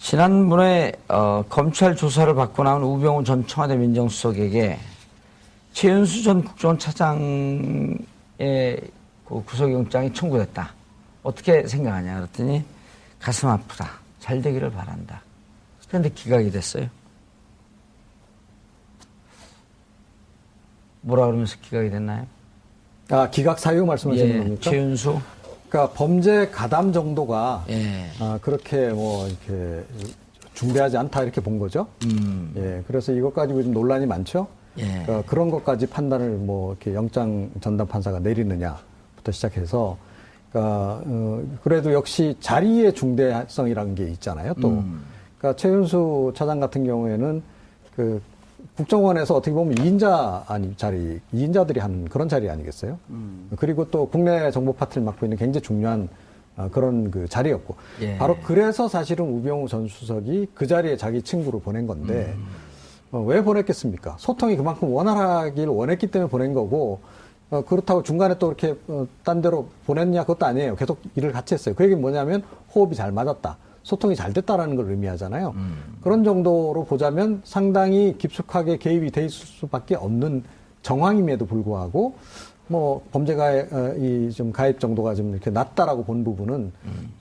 지난번에 검찰 조사를 받고 나온 우병우 전 청와대 민정수석에게 최윤수 전 국정원 차장의 그 구속영장이 청구됐다. 어떻게 생각하냐 그랬더니 가슴 아프다. 잘 되기를 바란다. 그런데 기각이 됐어요. 뭐라 그러면서 기각이 됐나요? 아, 기각 사유 말씀하시는 예, 겁니까? 최윤수. 그러니까 범죄 가담 정도가 예. 그렇게 뭐 이렇게 중대하지 않다 이렇게 본 거죠. 예, 그래서 이것 가지고 좀 논란이 많죠. 예. 그러니까 그런 것까지 판단을 뭐 이렇게 영장 전담 판사가 내리느냐부터 시작해서, 그러니까 그래도 역시 자리의 중대성이라는 게 있잖아요. 또, 그러니까 최윤수 차장 같은 경우에는 그 국정원에서 어떻게 보면 2인자들이 하는 그런 자리 아니겠어요? 그리고 또 국내 정보 파트를 맡고 있는 굉장히 중요한 그런 그 자리였고. 예. 바로 그래서 사실은 우병우 전 수석이 그 자리에 자기 친구를 보낸 건데, 왜 보냈겠습니까? 소통이 그만큼 원활하길 원했기 때문에 보낸 거고, 그렇다고 중간에 또 이렇게 딴 데로 보냈냐 그것도 아니에요. 계속 일을 같이 했어요. 그 얘기는 뭐냐면 호흡이 잘 맞았다. 소통이 잘 됐다라는 걸 의미하잖아요. 그런 정도로 보자면 상당히 깊숙하게 개입이 돼 있을 수밖에 없는 정황임에도 불구하고 뭐 범죄가 좀 가입 정도가 좀 이렇게 낮다라고 본 부분은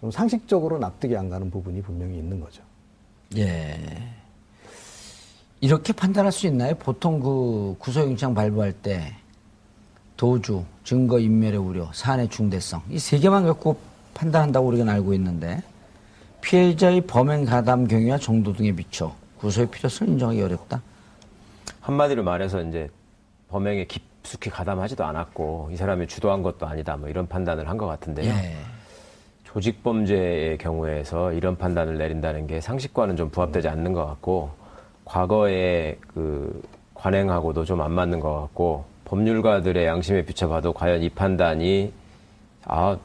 좀 상식적으로 납득이 안 가는 부분이 분명히 있는 거죠. 예. 이렇게 판단할 수 있나요? 보통 그 구속영장 발부할 때 도주, 증거인멸의 우려, 사안의 중대성 이 세 개만 갖고 판단한다고 우리가 알고 있는데 피해자의 범행 가담 경위와 정도 등에 비춰 구속의 필요성을 인정하기 어렵다. 한마디로 말해서 이제 범행에 깊숙이 가담하지도 않았고 이 사람이 주도한 것도 아니다 뭐 이런 판단을 한 것 같은데요. 예. 조직범죄의 경우에서 이런 판단을 내린다는 게 상식과는 좀 부합되지 않는 것 같고 과거에 그 관행하고도 좀 안 맞는 것 같고 법률가들의 양심에 비춰봐도 과연 이 판단이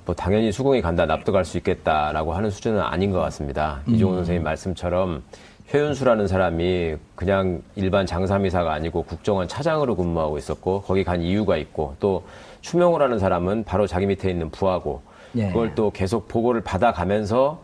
뭐 당연히 수긍이 간다, 납득할 수 있겠다라고 하는 수준은 아닌 것 같습니다. 이종훈 선생님 말씀처럼 최윤수라는 사람이 그냥 일반 장사미사가 아니고 국정원 차장으로 근무하고 있었고 거기 간 이유가 있고 또 추명호라는 사람은 바로 자기 밑에 있는 부하고 예. 그걸 또 계속 보고를 받아가면서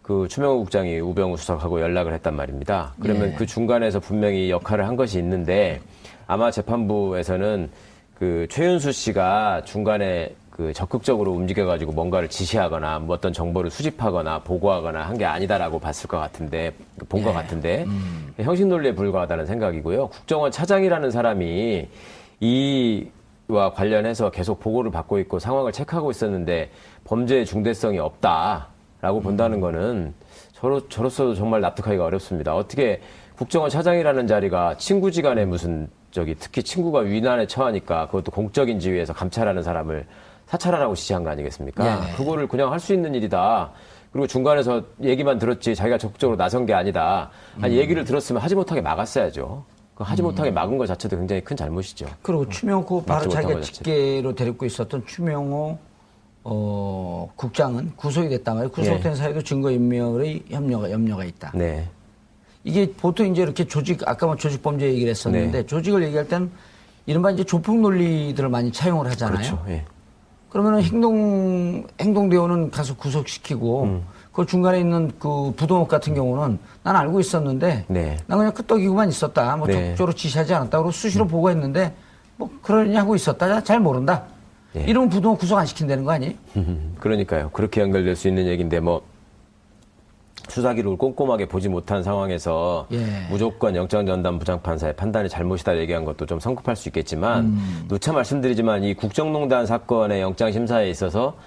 그 추명호 국장이 우병우 수석하고 연락을 했단 말입니다. 그러면 예. 그 중간에서 분명히 역할을 한 것이 있는데 아마 재판부에서는 그 최윤수 씨가 중간에 그 적극적으로 움직여가지고 뭔가를 지시하거나 뭐 어떤 정보를 수집하거나 보고하거나 한 게 아니다라고 봤을 것 같은데 본 것 같은데 형식 논리에 불과하다는 생각이고요. 국정원 차장이라는 사람이 이와 관련해서 계속 보고를 받고 있고 상황을 체크하고 있었는데 범죄의 중대성이 없다라고 본다는 거는 저로서도 정말 납득하기가 어렵습니다. 어떻게 국정원 차장이라는 자리가 친구지간에 무슨 특히 친구가 위난에 처하니까 그것도 공적인 지위에서 감찰하는 사람을 사찰하라고 지시한 거 아니겠습니까? 예. 그거를 그냥 할 수 있는 일이다. 그리고 중간에서 얘기만 들었지 자기가 적극적으로 나선 게 아니다. 아니, 얘기를 들었으면 하지 못하게 막았어야,죠. 그 하지 못하게 막은 것 자체도 굉장히 큰 잘못이죠. 그리고 추명호 바로 못한 자기가 것 자체. 직계로 데리고 있었던 추명호 국장은 구속이 됐단 말이에요. 구속된 예. 사유도 증거인멸의 염려가 있다. 네. 이게 보통 이제 이렇게 아까 뭐 조직범죄 얘기를 했었는데 네. 조직을 얘기할 때는 이른바 이제 조폭 논리들을 많이 차용을 하잖아요. 그렇죠. 예. 그러면은 행동대원은 가서 구속시키고 그 중간에 있는 그 부동업 같은 경우는 난 알고 있었는데 네. 난 그냥 끄떡이고만 있었다. 뭐 네. 적극적으로 지시하지 않았다. 그리고 수시로 보고했는데 뭐 그러냐 하고 있었다. 잘 모른다. 네. 이러면 부동업 구속 안 시킨다는 거 아니에요? 그러니까요. 그렇게 연결될 수 있는 얘기인데 뭐 수사 기록을 꼼꼼하게 보지 못한 상황에서 예. 무조건 영장전담 부장판사의 판단이 잘못이다 얘기한 것도 좀 성급할 수 있겠지만 누차 말씀드리지만 이 국정농단 사건의 영장심사에 있어서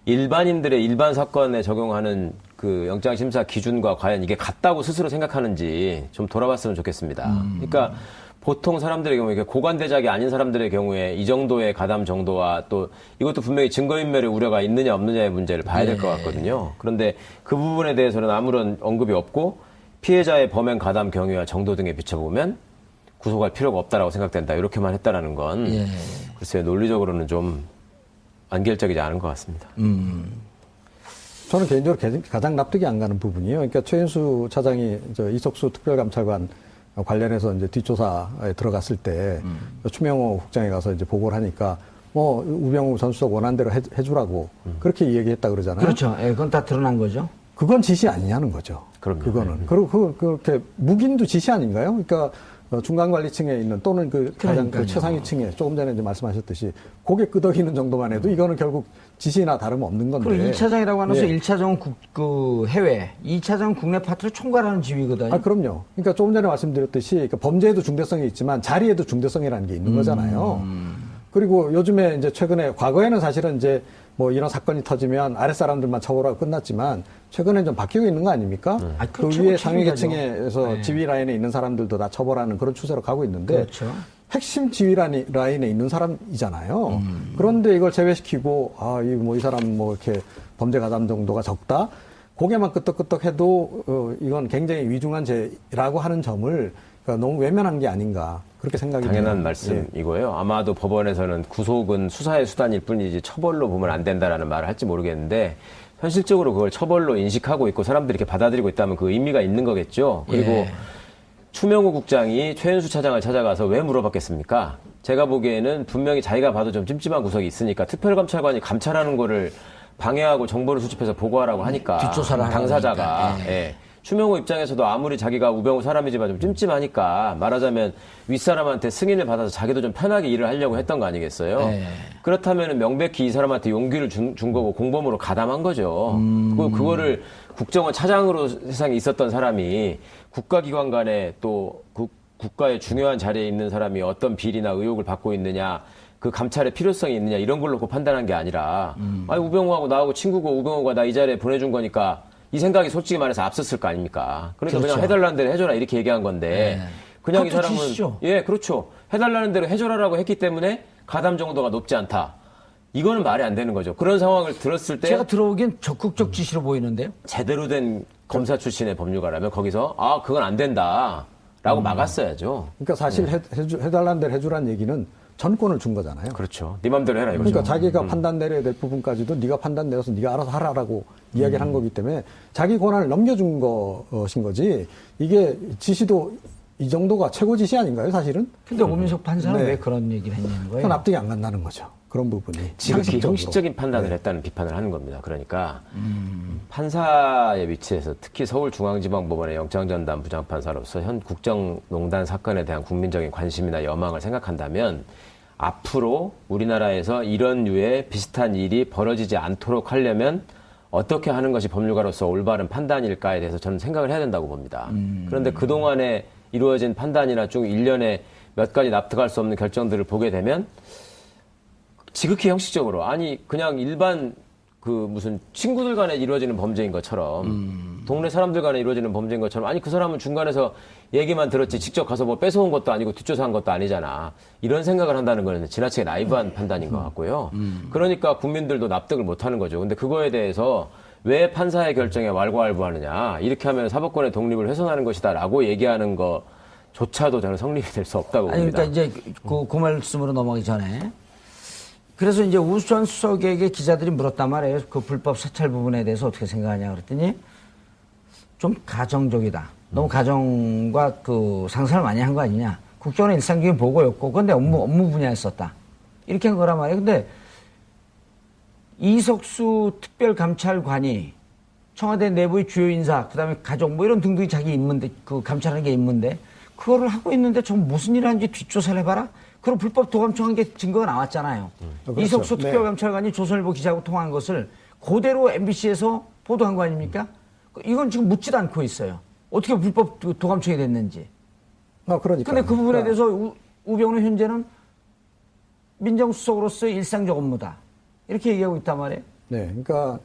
일반인들의 일반 사건에 적용하는 그 영장심사 기준과 과연 이게 같다고 스스로 생각하는지 좀 돌아봤으면 좋겠습니다. 그러니까 보통 사람들의 경우에 고관대작이 아닌 사람들의 경우에 이 정도의 가담 정도와 또 이것도 분명히 증거인멸의 우려가 있느냐 없느냐의 문제를 봐야 될 것 같거든요. 그런데 그 부분에 대해서는 아무런 언급이 없고 피해자의 범행 가담 경위와 정도 등에 비춰보면 구속할 필요가 없다라고 생각된다. 이렇게만 했다라는 건 글쎄요, 논리적으로는 좀 안결적이지 않은 것 같습니다. 저는 개인적으로 가장 납득이 안 가는 부분이에요. 그러니까 최윤수 차장이 이석수 특별감찰관 관련해서 이제 뒷조사에 들어갔을 때 추명호 국장에 가서 이제 보고를 하니까 뭐 우병우 전 수석 원한 대로 해주라고 그렇게 얘기했다 그러잖아요. 그렇죠. 예, 그건 다 드러난 거죠. 그건 지시 아니냐는 거죠. 그럼요. 그거는. 그리고 그렇게 묵인도 지시 아닌가요? 그러니까 중간관리층에 있는 또는 그 가장 그 최상위층에 조금 전에 이제 말씀하셨듯이 고개 끄덕이는 정도만 해도 이거는 결국 지시나 다름없는 건데. 그리고 1차장이라고 하면서 예. 1차장은 그 해외, 2차장은 국내 파트를 총괄하는 지위거든요. 아, 그럼요. 그러니까 조금 전에 말씀드렸듯이 그러니까 범죄에도 중대성이 있지만 자리에도 중대성이라는 게 있는 거잖아요. 그리고 요즘에 이제 최근에 과거에는 사실은 이제 뭐 이런 사건이 터지면 아랫사람들만 처벌하고 끝났지만 최근에 좀 바뀌고 있는 거 아닙니까? 아, 그 그렇죠. 위에 상위 최근이죠. 계층에서 네. 지휘 라인에 있는 사람들도 다 처벌하는 그런 추세로 가고 있는데 그렇죠. 핵심 지휘 라인에 있는 사람이잖아요. 그런데 이걸 제외시키고 이 사람 뭐 이렇게 범죄 가담 정도가 적다. 고개만 끄덕끄덕 해도 이건 굉장히 위중한 죄라고 하는 점을 그러니까 너무 외면한 게 아닌가 그렇게 생각이 당연한 돼요. 말씀이고요. 아마도 법원에서는 구속은 수사의 수단일 뿐이지 처벌로 보면 안 된다라는 말을 할지 모르겠는데 현실적으로 그걸 처벌로 인식하고 있고 사람들이 이렇게 받아들이고 있다면 그 의미가 있는 거겠죠. 그리고 예. 추명호 국장이 최은수 차장을 찾아가서 왜 물어봤겠습니까? 제가 보기에는 분명히 자기가 봐도 좀 찜찜한 구석이 있으니까 특별감찰관이 감찰하는 거를 방해하고 정보를 수집해서 보고하라고 하니까 뒷조사를 하라고 당사자가 하니까. 예. 추명호 입장에서도 아무리 자기가 우병우 사람이지만 좀 찜찜하니까 말하자면 윗사람한테 승인을 받아서 자기도 좀 편하게 일을 하려고 했던 거 아니겠어요? 네. 그렇다면 명백히 이 사람한테 용기를 준 거고 공범으로 가담한 거죠. 그거를 국정원 차장으로 세상에 있었던 사람이 국가기관 간에 또 국가의 중요한 자리에 있는 사람이 어떤 비리나 의혹을 받고 있느냐 그 감찰의 필요성이 있느냐 이런 걸 놓고 판단한 게 아니라 아니 우병우하고 나하고 친구고 우병우가 나 이 자리에 보내준 거니까 이 생각이 솔직히 말해서 앞섰을 거 아닙니까? 그래서 그렇죠. 그냥 해달라는 대로 해줘라 이렇게 얘기한 건데 네. 그냥 이 그것도 사람은 지시죠. 예 그렇죠. 해달라는 대로 해줘라라고 했기 때문에 가담 정도가 높지 않다. 이거는 말이 안 되는 거죠. 그런 상황을 들었을 때 제가 들어오기엔 적극적 지시로 보이는데요. 제대로 된 검사 출신의 법률가라면 거기서 그건 안 된다라고 막았어야죠. 그러니까 사실 해달라는 대로 해주라는 얘기는 전권을 준 거잖아요. 그렇죠. 네 맘대로 해라 이거죠. 그러니까 자기가 판단 내려야 될 부분까지도 네가 판단 내려서 네가 알아서 하라라고 이야기를 한 거기 때문에 자기 권한을 넘겨준 것인 거지 이게 지시도 이 정도가 최고 지시 아닌가요 사실은? 근데 오민석 판사는 네. 왜 그런 얘기를 했냐는 거예요. 그건 납득이 안 간다는 거죠. 그런 부분이. 지극히 상식적으로. 형식적인 판단을 했다는 비판을 하는 겁니다. 그러니까 판사의 위치에서 특히 서울중앙지방법원의 영장전담 부장판사로서 현 국정농단 사건에 대한 국민적인 관심이나 여망을 생각한다면 앞으로 우리나라에서 이런 류의 비슷한 일이 벌어지지 않도록 하려면 어떻게 하는 것이 법률가로서 올바른 판단일까에 대해서 저는 생각을 해야 된다고 봅니다. 그런데 그동안에 이루어진 판단이나 쭉 일련의 몇 가지 납득할 수 없는 결정들을 보게 되면 지극히 형식적으로 아니 그냥 일반 그 무슨 친구들 간에 이루어지는 범죄인 것처럼 동네 사람들 간에 이루어지는 범죄인 것처럼 아니 그 사람은 중간에서 얘기만 들었지 직접 가서 뭐 뺏어온 것도 아니고 뒷조사한 것도 아니잖아. 이런 생각을 한다는 거는 지나치게 나이브한 판단인 것 같고요. 그러니까 국민들도 납득을 못하는 거죠. 근데 그거에 대해서 왜 판사의 결정에 왈가왈부하느냐 이렇게 하면 사법권의 독립을 훼손하는 것이다라고 얘기하는 것조차도 저는 성립이 될 수 없다고 아니, 봅니다. 그러니까 이제 그 말씀으로 넘어가기 전에 그래서 이제 우수천 수석에게 기자들이 물었단 말이에요. 그 불법 사찰 부분에 대해서 어떻게 생각하냐 그랬더니 좀 가정적이다. 너무 가정과 그 상상을 많이 한 거 아니냐. 국정원의 일상적인 보고였고, 근데 업무 분야에 썼다. 이렇게 한 거란 말이에요. 근데 이석수 특별감찰관이 청와대 내부의 주요 인사, 그 다음에 가족, 뭐 이런 등등이 자기 임무인데, 그 감찰하는 게 임무인데, 그거를 하고 있는데 저 무슨 일을 하는지 뒷조사를 해봐라? 그럼 불법 도감청한 게 증거가 나왔잖아요. 그렇죠. 이석수 네. 특별감찰관이 조선일보 기자하고 통화한 것을 그대로 MBC에서 보도한 거 아닙니까? 이건 지금 묻지도 않고 있어요. 어떻게 불법 도감청이 됐는지. 그러니까. 근데 그 부분에 대해서 우병우 현재는 민정수석으로서의 일상적 업무다. 이렇게 얘기하고 있단 말이에요. 네, 그러니까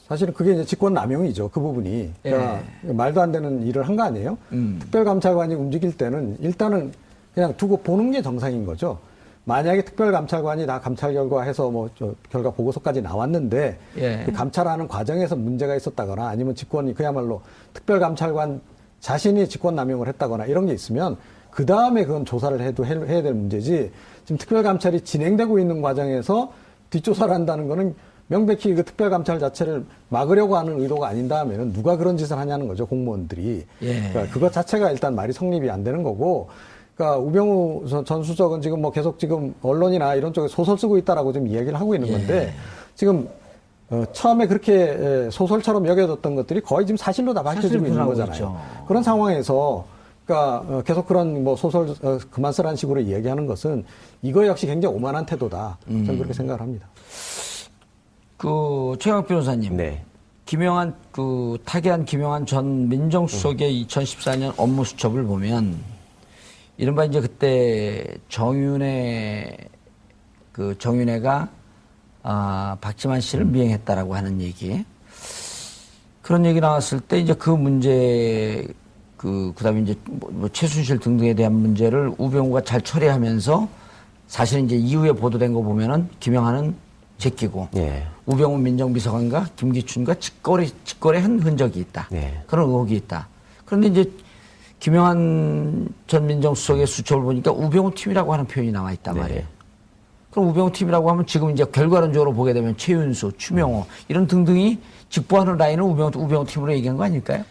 사실은 그게 이제 직권남용이죠. 그 부분이. 그러니까 말도 안 되는 일을 한 거 아니에요? 특별감찰관이 움직일 때는 일단은 그냥 두고 보는 게 정상인 거죠. 만약에 특별감찰관이 다 감찰 결과 해서 결과 보고서까지 나왔는데 그 감찰하는 과정에서 문제가 있었다거나 아니면 직권이 그야말로 특별감찰관 자신이 직권남용을 했다거나 이런 게 있으면 그 다음에 그건 조사를 해야 될 문제지 지금 특별감찰이 진행되고 있는 과정에서 뒷조사를 한다는 거는 명백히 그 특별감찰 자체를 막으려고 하는 의도가 아닌다면은 누가 그런 짓을 하냐는 거죠, 공무원들이. 그러니까 그것 자체가 일단 말이 성립이 안 되는 거고, 그러니까 우병우 전 수석은 지금 계속 지금 언론이나 이런 쪽에 소설 쓰고 있다라고 좀 이야기를 하고 있는 건데, 지금 처음에 그렇게 소설처럼 여겨졌던 것들이 거의 지금 사실로 다 밝혀지고 있는 드러나고 거잖아요. 있죠. 그런 상황에서 그러니까 계속 그런 뭐 소설 그만 쓰라는 식으로 이야기하는 것은 이거 역시 굉장히 오만한 태도다. 저는 그렇게 생각을 합니다. 그 최강 변호사님, 네. 김영한 타계한 김영한 전 민정수석의 2014년 업무 수첩을 보면 이른바 이제 그때 정윤회가 박지만 씨를 미행했다라고 하는 얘기. 그런 얘기 나왔을 때 이제 그 문제 그다음에 이제 뭐 최순실 등등에 대한 문제를 우병우가 잘 처리하면서 사실 이제 이후에 보도된 거 보면은 김영한은 제끼고 예. 우병우 민정비서관과 김기춘과 직거래한 흔적이 있다. 예. 그런 의혹이 있다. 그런데 이제 김영한 전 민정수석의 수첩을 보니까 우병우 팀이라고 하는 표현이 나와 있단 네. 말이에요. 그럼 우병우 팀이라고 하면 지금 이제 결과론적으로 보게 되면 최윤수, 추명호 이런 등등이 직보하는 라인을 우병우 팀으로 얘기한 거 아닐까요?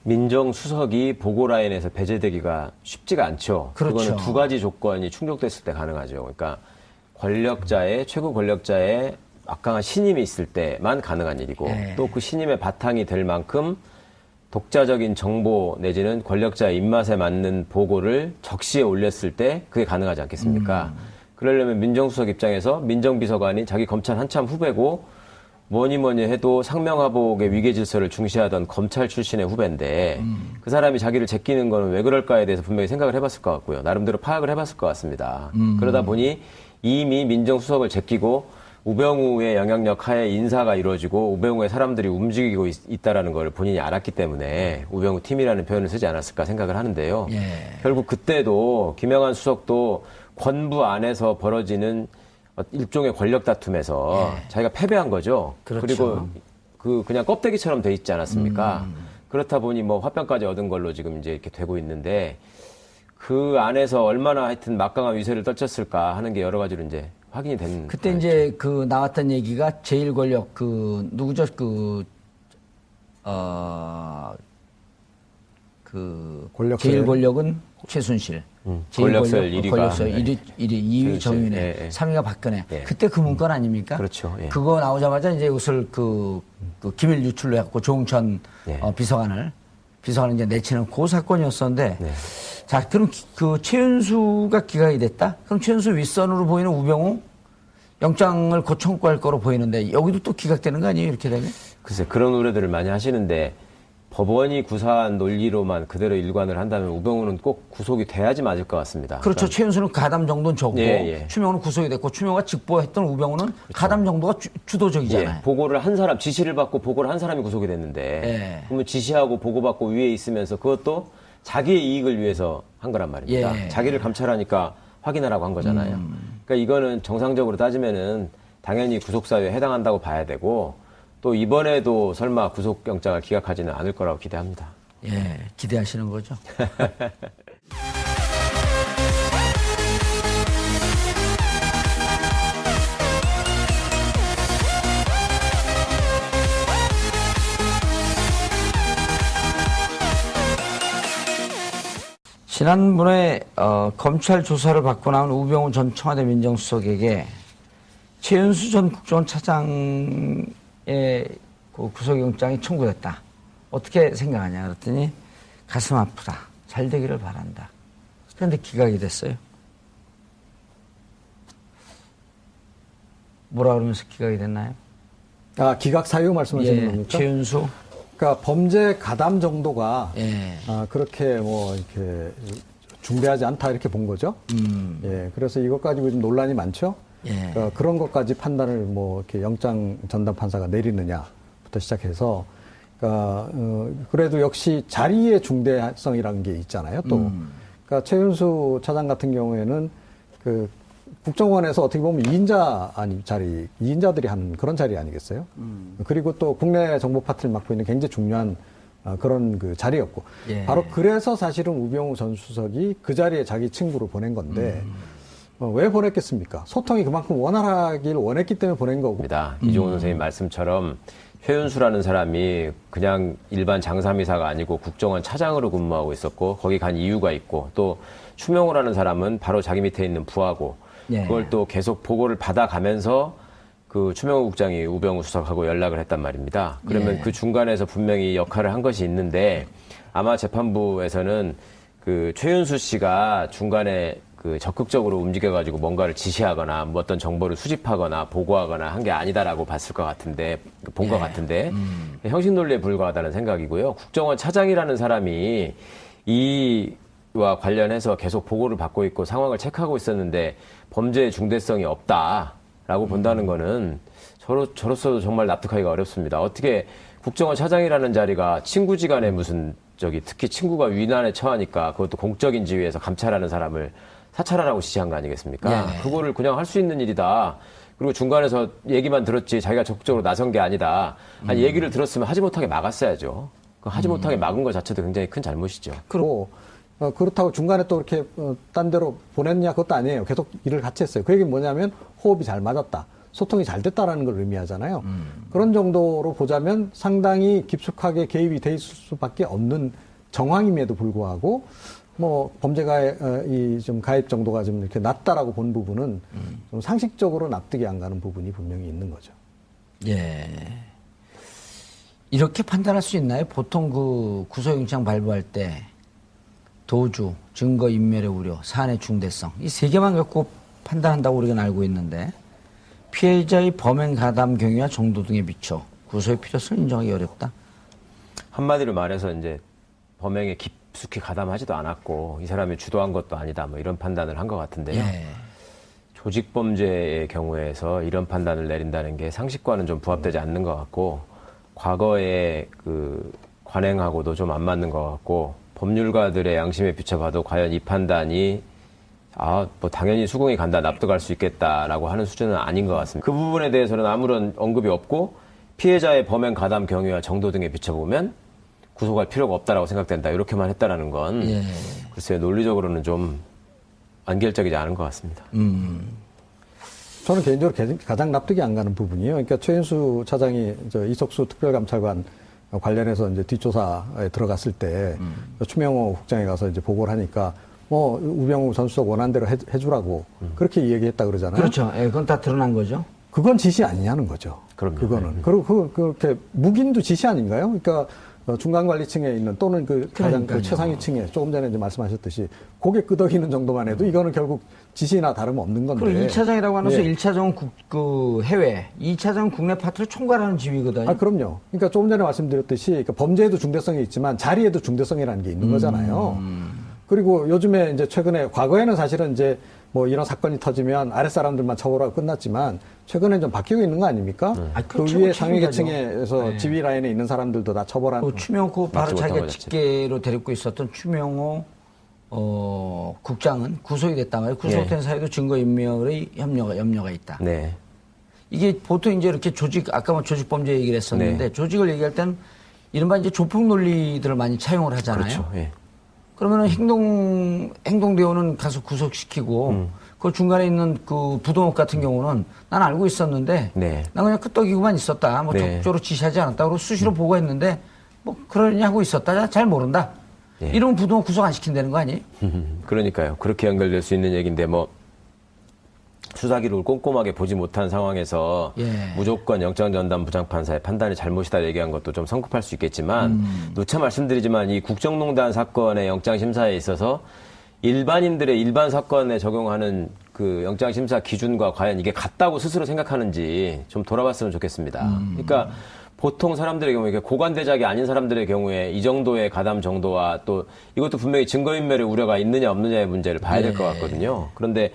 민정수석이 보고 라인에서 배제되기가 쉽지가 않죠. 그렇죠. 그거는 두 가지 조건이 충족됐을 때 가능하죠. 그러니까 최고 권력자의 막강한 신임이 있을 때만 가능한 일이고 네. 또 그 신임의 바탕이 될 만큼 독자적인 정보 내지는 권력자의 입맛에 맞는 보고를 적시에 올렸을 때 그게 가능하지 않겠습니까? 그러려면 민정수석 입장에서 민정비서관이 자기 검찰 한참 후배고 뭐니 해도 상명하복의 위계질서를 중시하던 검찰 출신의 후배인데 그 사람이 자기를 제끼는 거는 왜 그럴까에 대해서 분명히 생각을 해봤을 것 같고요. 나름대로 파악을 해봤을 것 같습니다. 그러다 보니 이미 민정수석을 제끼고 우병우의 영향력 하에 인사가 이루어지고 우병우의 사람들이 움직이고 있다라는 걸 본인이 알았기 때문에 우병우 팀이라는 표현을 쓰지 않았을까 생각을 하는데요. 예. 결국 그때도 김영한 수석도 권부 안에서 벌어지는 일종의 권력 다툼에서 자기가 패배한 거죠. 그렇죠. 그리고 그냥 껍데기처럼 돼 있지 않았습니까? 그렇다 보니 뭐 화병까지 얻은 걸로 지금 이제 이렇게 되고 있는데 그 안에서 얼마나 하여튼 막강한 위세를 떨쳤을까 하는 게 여러 가지로 이제 확인이 된. 그때 이제 나왔던 얘기가 제일 권력 누구죠? 권력설. 제일 권력은 최순실. 권력설 1위가. 권력설 1위, 2위 정윤회, 예, 예. 3위가 박근혜. 예. 그때 그 문건 아닙니까? 그렇죠. 예. 그거 나오자마자 이제 이것을 그 기밀 유출로 해갖고 조응천 예. 비서관을 이제 내치는 그 사건이었었는데. 네. 자, 그럼 최은수가 기각이 됐다? 그럼 최은수 윗선으로 보이는 우병우 영장을 곧 청구할 거로 보이는데 여기도 또 기각되는 거 아니에요? 이렇게 되면? 글쎄 그런 우려들을 많이 하시는데 법원이 구사한 논리로만 그대로 일관을 한다면 우병우는 꼭 구속이 돼야지 맞을 것 같습니다. 그렇죠. 최은수는 가담 정도는 적고 예. 추명호는 구속이 됐고 추명호가 직보했던 우병우는 가담 정도가 주도적이잖아요. 예, 보고를 한 사람, 지시를 받고 보고를 한 사람이 구속이 됐는데 예. 그러면 지시하고 보고받고 위에 있으면서 그것도 자기의 이익을 위해서 한 거란 말입니다. 예. 자기를 감찰하니까 확인하라고 한 거잖아요. 그러니까 이거는 정상적으로 따지면은 당연히 구속사유에 해당한다고 봐야 되고 또 이번에도 설마 구속영장을 기각하지는 않을 거라고 기대합니다. 예, 기대하시는 거죠. 지난번에 검찰 조사를 받고 나온 우병우 전 청와대 민정수석에게 최윤수 전 국정원 차장의 그 구속영장이 청구됐다. 어떻게 생각하냐 그랬더니 가슴 아프다. 잘 되기를 바란다. 그런데 기각이 됐어요. 뭐라 그러면서 기각이 됐나요? 기각 사유 말씀하시는 겁니까? 최윤수. 그러니까 범죄 가담 정도가 예. 그렇게 뭐 이렇게 중대하지 않다 이렇게 본 거죠. 예, 그래서 이것 가지고 좀 논란이 많죠. 예. 그러니까 그런 것까지 판단을 뭐 이렇게 영장 전담 판사가 내리느냐부터 시작해서, 그러니까 그래도 역시 자리의 중대성이라는 게 있잖아요. 또, 그러니까 최윤수 차장 같은 경우에는 그 국정원에서 어떻게 보면 2인자들이 하는 그런 자리 아니겠어요? 그리고 또 국내 정보 파트를 맡고 있는 굉장히 중요한 그런 그 자리였고, 예. 바로 그래서 사실은 우병우 전 수석이 그 자리에 자기 친구로 보낸 건데, 왜 보냈겠습니까? 소통이 그만큼 원활하길 원했기 때문에 보낸 거고. 이종훈 선생님 말씀처럼 최윤수라는 사람이 그냥 일반 장사미사가 아니고 국정원 차장으로 근무하고 있었고 거기 간 이유가 있고 또 추명호라는 사람은 바로 자기 밑에 있는 부하고 예. 그걸 또 계속 보고를 받아가면서 그 추명호 국장이 우병우 수석하고 연락을 했단 말입니다. 그러면 예. 그 중간에서 분명히 역할을 한 것이 있는데 아마 재판부에서는 그 최윤수 씨가 중간에 그 적극적으로 움직여가지고 뭔가를 지시하거나 뭐 어떤 정보를 수집하거나 보고하거나 한 게 아니다라고 봤을 것 같은데 본 것 같은데 형식 논리에 불과하다는 생각이고요. 국정원 차장이라는 사람이 이와 관련해서 계속 보고를 받고 있고 상황을 체크하고 있었는데 범죄의 중대성이 없다라고 본다는 거는 저로서도 정말 납득하기가 어렵습니다. 어떻게 국정원 차장이라는 자리가 친구지간에 무슨 특히 친구가 위난에 처하니까 그것도 공적인 지위에서 감찰하는 사람을 사찰하라고 지시한 거 아니겠습니까? 네. 그거를 그냥 할 수 있는 일이다. 그리고 중간에서 얘기만 들었지 자기가 적극적으로 나선 게 아니다. 아니, 얘기를 들었으면 하지 못하게 막았어야죠. 그 하지 못하게 막은 것 자체도 굉장히 큰 잘못이죠. 그리고 그렇다고 중간에 또 이렇게 딴 데로 보냈냐 그것도 아니에요. 계속 일을 같이 했어요. 그 얘기는 뭐냐면 호흡이 잘 맞았다. 소통이 잘 됐다라는 걸 의미하잖아요. 그런 정도로 보자면 상당히 깊숙하게 개입이 돼 있을 수밖에 없는 정황임에도 불구하고 뭐 범죄가의 좀 가입 정도가 좀 이렇게 낮다라고 본 부분은 좀 상식적으로 납득이 안 가는 부분이 분명히 있는 거죠. 예. 이렇게 판단할 수 있나요? 보통 그 구속영장 발부할 때 도주, 증거인멸의 우려, 사안의 중대성 이 세 개만 갖고 판단한다고 우리가 알고 있는데 피해자의 범행 가담 경위와 정도 등에 비춰 구속의 필요성을 인정하기 어렵다. 한마디로 말해서 이제 범행에 깊숙이 가담하지도 않았고 이 사람이 주도한 것도 아니다. 뭐 이런 판단을 한 것 같은데요. 예. 조직범죄의 경우에서 이런 판단을 내린다는 게 상식과는 좀 부합되지 않는 것 같고 과거의 그 관행하고도 좀 안 맞는 것 같고 법률가들의 양심에 비춰봐도 과연 이 판단이 뭐 당연히 수긍이 간다, 납득할 수 있겠다라고 하는 수준은 아닌 것 같습니다. 그 부분에 대해서는 아무런 언급이 없고 피해자의 범행 가담 경위와 정도 등에 비춰보면 구속할 필요가 없다라고 생각된다. 이렇게만 했다라는 건 예. 글쎄요, 논리적으로는 좀 안결적이지 않은 것 같습니다. 저는 개인적으로 가장 납득이 안 가는 부분이에요. 그러니까 최인수 차장이 이석수 특별감찰관 관련해서 이제 뒷조사에 들어갔을 때 추명호 국장에 가서 이제 보고를 하니까 뭐 우병우 전 수석 원한 대로 해주라고 그렇게 얘기했다 그러잖아요. 그렇죠. 예, 그건 다 드러난 거죠. 그건 지시 아니냐는 거죠. 그럼요. 그거는. 그리고 그렇게 묵인도 지시 아닌가요? 그러니까 중간관리층에 있는 또는 가장 그러니까요. 최상위층에 조금 전에 이제 말씀하셨듯이 고개 끄덕이는 정도만 해도 이거는 결국 지시나 다름없는 건데. 그리고 1차장이라고 하면서 예. 1차장은 그 해외, 2차장은 국내 파트를 총괄하는 지위거든요. 아, 그럼요. 그러니까 조금 전에 말씀드렸듯이 그러니까 범죄에도 중대성이 있지만 자리에도 중대성이라는 게 있는 거잖아요. 그리고 요즘에 이제 과거에는 사실은 이제 뭐 이런 사건이 터지면 아랫사람들만 처벌하고 끝났지만 최근에 좀 바뀌고 있는 거 아닙니까? 그 위에 상위 계층에서 지휘 라인에 있는 사람들도 다 처벌하는. 추명호 바로 맞지 자기가 못한 거 직계로 데리고 있었던 추명호 국장은 구속이 됐단 말이에요. 구속된 사유도 증거인멸의 염려가 있다. 네. 이게 보통 이제 이렇게 아까 뭐 조직범죄 얘기를 했었는데 네. 조직을 얘기할 때는 이른바 이제 조폭 논리들을 많이 차용을 하잖아요. 그렇죠. 예. 그러면은 행동대원은 가서 구속시키고 그 중간에 있는 그 부동업 같은 경우는 난 알고 있었는데 네. 난 그냥 끄떡이고만 있었다. 뭐 네. 적극적으로 지시하지 않았다. 그리고 수시로 보고했는데 뭐 그러냐 하고 있었다. 잘 모른다. 네. 이러면 부동업 구속 안 시킨다는 거 아니에요? 그러니까요. 그렇게 연결될 수 있는 얘기인데 뭐 수사기록을 꼼꼼하게 보지 못한 상황에서 예. 무조건 영장전담 부장판사의 판단이 잘못이다 얘기한 것도 좀 성급할 수 있겠지만 누차 말씀드리지만 이 국정농단 사건의 영장심사에 있어서 일반인들의 일반 사건에 적용하는 그 영장심사 기준과 과연 이게 같다고 스스로 생각하는지 좀 돌아봤으면 좋겠습니다. 그러니까 보통 사람들의 경우에 고관대작이 아닌 사람들의 경우에 이 정도의 가담 정도와 또 이것도 분명히 증거인멸의 우려가 있느냐 없느냐의 문제를 봐야 될 것 같거든요. 그런데